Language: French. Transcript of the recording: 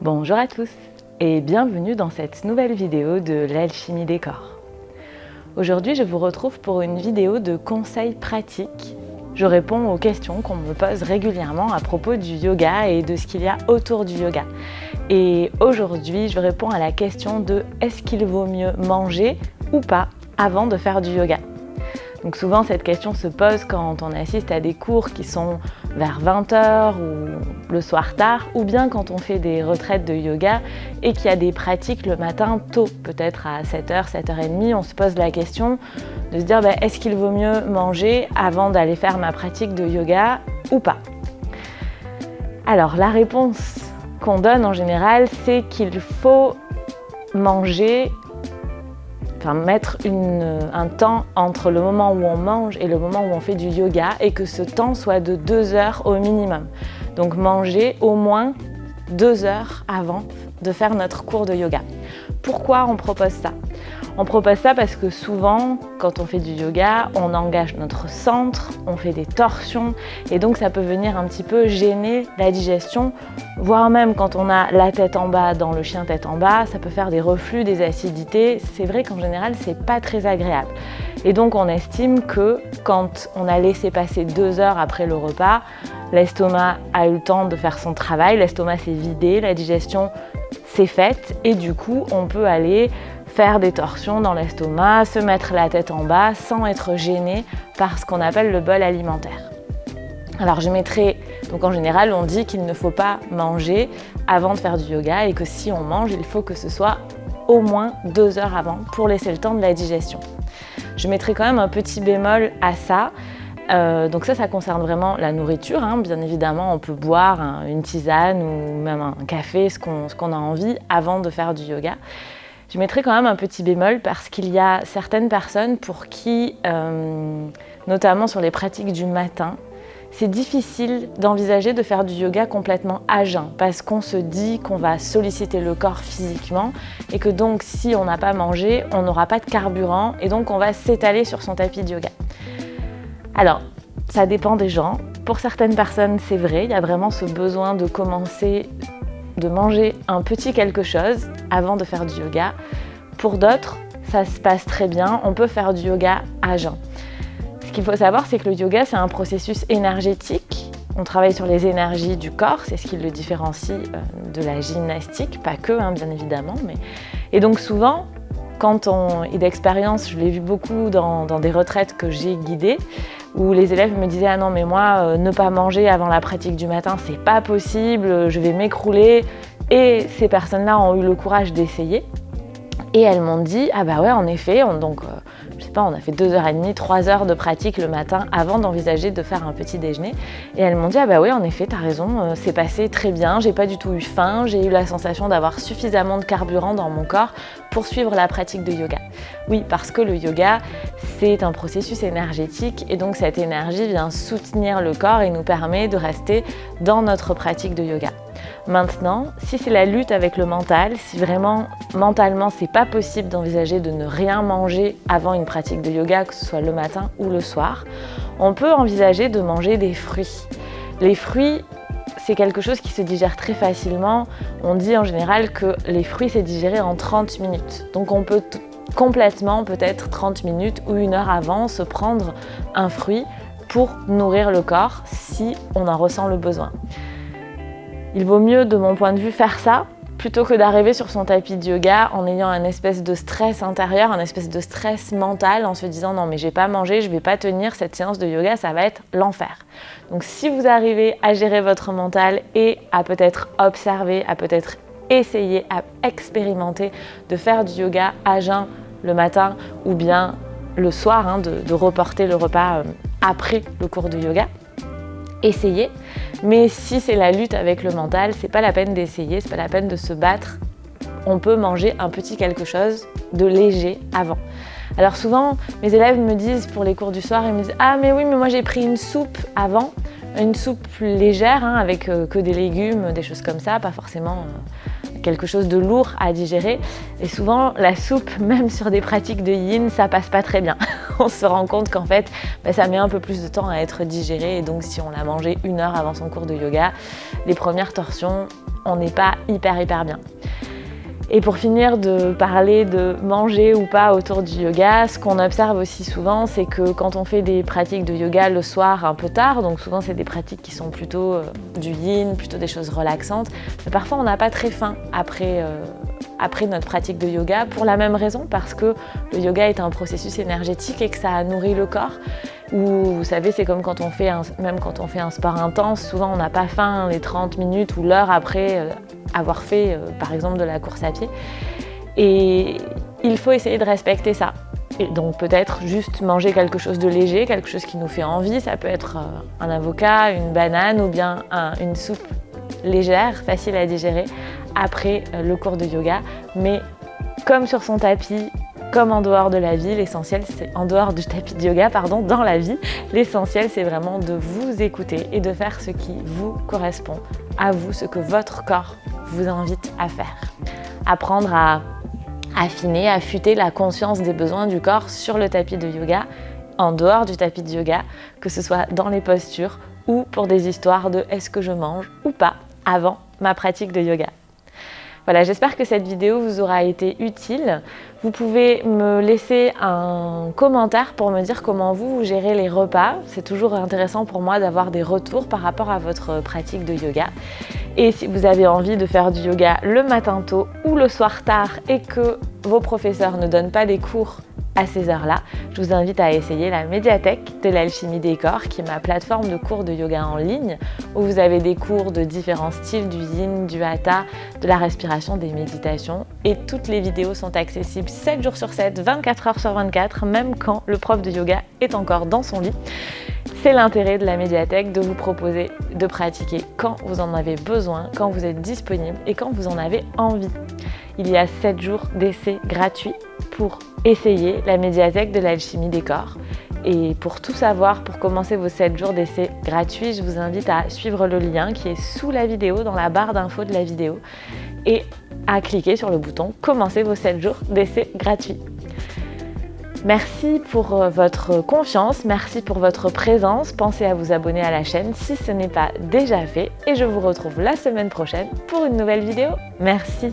Bonjour à tous et bienvenue dans cette nouvelle vidéo de l'alchimie des corps. Aujourd'hui, je vous retrouve pour une vidéo de conseils pratiques. Je réponds aux questions qu'on me pose régulièrement à propos du yoga et de ce qu'il y a autour du yoga. Et aujourd'hui, je réponds à la question de est-ce qu'il vaut mieux manger ou pas avant de faire du yoga ? Donc souvent, cette question se pose quand on assiste à des cours qui sont vers 20h ou le soir tard, ou bien quand on fait des retraites de yoga et qu'il y a des pratiques le matin tôt, peut-être à 7h, 7h30, on se pose la question de se dire est-ce qu'il vaut mieux manger avant d'aller faire ma pratique de yoga ou pas ? Alors la réponse qu'on donne en général, c'est qu'il faut manger, mettre un temps entre le moment où on mange et le moment où on fait du yoga et que ce temps soit de 2 heures au minimum. Donc manger au moins 2 heures avant de faire notre cours de yoga. Pourquoi on propose ça ? On propose ça parce que souvent, quand on fait du yoga, on engage notre centre, on fait des torsions et donc ça peut venir un petit peu gêner la digestion, voire même quand on a la tête en bas dans le chien tête en bas, ça peut faire des reflux, des acidités. C'est vrai qu'en général, c'est pas très agréable. Et donc on estime que quand on a laissé passer 2 heures après le repas, l'estomac a eu le temps de faire son travail, l'estomac s'est vidé, la digestion s'est faite et du coup, on peut aller faire des torsions dans l'estomac, se mettre la tête en bas sans être gêné par ce qu'on appelle le bol alimentaire. Alors donc en général on dit qu'il ne faut pas manger avant de faire du yoga et que si on mange, il faut que ce soit au moins 2 heures avant pour laisser le temps de la digestion. Je mettrai quand même un petit bémol à ça. Donc ça concerne vraiment la nourriture, Bien évidemment, on peut boire une tisane ou même un café, ce qu'on a envie avant de faire du yoga. Je mettrai quand même un petit bémol parce qu'il y a certaines personnes pour qui, notamment sur les pratiques du matin, c'est difficile d'envisager de faire du yoga complètement à jeun parce qu'on se dit qu'on va solliciter le corps physiquement et que donc si on n'a pas mangé, on n'aura pas de carburant et donc on va s'étaler sur son tapis de yoga. Alors, ça dépend des gens. Pour certaines personnes, c'est vrai, il y a vraiment ce besoin de commencer, de manger un petit quelque chose avant de faire du yoga. Pour d'autres, ça se passe très bien, on peut faire du yoga à jeun. Ce qu'il faut savoir, c'est que le yoga, c'est un processus énergétique. On travaille sur les énergies du corps, c'est ce qui le différencie de la gymnastique, pas que, bien évidemment. Et donc souvent, et d'expérience, je l'ai vu beaucoup dans des retraites que j'ai guidées, où les élèves me disaient « Ah non, mais moi, ne pas manger avant la pratique du matin, c'est pas possible, je vais m'écrouler ». Et ces personnes-là ont eu le courage d'essayer. Et elles m'ont dit « Ah bah ouais, en effet, on a fait 2h30, 3 heures de pratique le matin avant d'envisager de faire un petit déjeuner. » Et elles m'ont dit « Ah bah ouais, en effet, t'as raison, c'est passé très bien, j'ai pas du tout eu faim, j'ai eu la sensation d'avoir suffisamment de carburant dans mon corps pour suivre la pratique de yoga. » Oui, parce que le yoga, c'est un processus énergétique et donc cette énergie vient soutenir le corps et nous permet de rester dans notre pratique de yoga. Maintenant, si c'est la lutte avec le mental, si vraiment mentalement c'est pas possible d'envisager de ne rien manger avant une pratique de yoga, que ce soit le matin ou le soir, on peut envisager de manger des fruits. Les fruits, c'est quelque chose qui se digère très facilement. On dit en général que les fruits c'est digéré en 30 minutes. Donc on peut complètement, peut-être 30 minutes ou 1 heure avant, se prendre un fruit pour nourrir le corps si on en ressent le besoin. Il vaut mieux, de mon point de vue, faire ça plutôt que d'arriver sur son tapis de yoga en ayant un espèce de stress intérieur, un espèce de stress mental en se disant « Non mais j'ai pas mangé, je vais pas tenir cette séance de yoga, ça va être l'enfer ». Donc si vous arrivez à gérer votre mental et à peut-être observer, à peut-être essayer, à expérimenter de faire du yoga à jeun le matin ou bien le soir, de reporter le repas après le cours de yoga, essayez. Mais si c'est la lutte avec le mental, c'est pas la peine d'essayer, c'est pas la peine de se battre. On peut manger un petit quelque chose de léger avant. Alors souvent, mes élèves me disent pour les cours du soir, ils me disent « Ah mais oui, mais moi j'ai pris une soupe avant, une soupe légère avec que des légumes, des choses comme ça, pas forcément quelque chose de lourd à digérer. » Et souvent, la soupe, même sur des pratiques de yin, ça passe pas très bien. On se rend compte qu'en fait, ça met un peu plus de temps à être digéré. Et donc, si on l'a mangé 1 heure avant son cours de yoga, les premières torsions, on n'est pas hyper bien. Et pour finir de parler de manger ou pas autour du yoga, ce qu'on observe aussi souvent, c'est que quand on fait des pratiques de yoga le soir un peu tard, donc souvent c'est des pratiques qui sont plutôt du yin, plutôt des choses relaxantes, mais parfois on n'a pas très faim après notre pratique de yoga, pour la même raison, parce que le yoga est un processus énergétique et que ça nourrit le corps. Ou vous savez, c'est comme quand on fait même quand on fait un sport intense, souvent on n'a pas faim les 30 minutes ou l'heure après avoir fait par exemple de la course à pied. Et il faut essayer de respecter ça. Et donc peut-être juste manger quelque chose de léger, quelque chose qui nous fait envie, ça peut être un avocat, une banane ou bien une soupe légère, facile à digérer après le cours de yoga. Mais comme sur son tapis, comme en dehors de la vie, l'essentiel c'est en dehors du tapis de yoga, dans la vie, l'essentiel c'est vraiment de vous écouter et de faire ce qui vous correspond à vous, ce que votre corps vous invite à faire. Apprendre à affiner, affûter la conscience des besoins du corps sur le tapis de yoga, en dehors du tapis de yoga, que ce soit dans les postures ou pour des histoires de est-ce que je mange ou pas avant ma pratique de yoga. Voilà, j'espère que cette vidéo vous aura été utile. Vous pouvez me laisser un commentaire pour me dire comment vous gérez les repas. C'est toujours intéressant pour moi d'avoir des retours par rapport à votre pratique de yoga. Et si vous avez envie de faire du yoga le matin tôt ou le soir tard et que vos professeurs ne donnent pas des cours à ces heures-là, je vous invite à essayer la médiathèque de l'Alchimie des Corps, qui est ma plateforme de cours de yoga en ligne, où vous avez des cours de différents styles, du yin, du hatha, de la respiration, des méditations. Et toutes les vidéos sont accessibles 7 jours sur 7, 24 heures sur 24, même quand le prof de yoga est encore dans son lit. C'est l'intérêt de la médiathèque de vous proposer de pratiquer quand vous en avez besoin, quand vous êtes disponible et quand vous en avez envie. Il y a 7 jours d'essai gratuits pour essayer la médiathèque de l'Alchimie des Corps. Et pour tout savoir, pour commencer vos 7 jours d'essai gratuits, je vous invite à suivre le lien qui est sous la vidéo, dans la barre d'infos de la vidéo, et à cliquer sur le bouton « Commencez vos 7 jours d'essai gratuits ». Merci pour votre confiance, merci pour votre présence. Pensez à vous abonner à la chaîne si ce n'est pas déjà fait. Et je vous retrouve la semaine prochaine pour une nouvelle vidéo. Merci.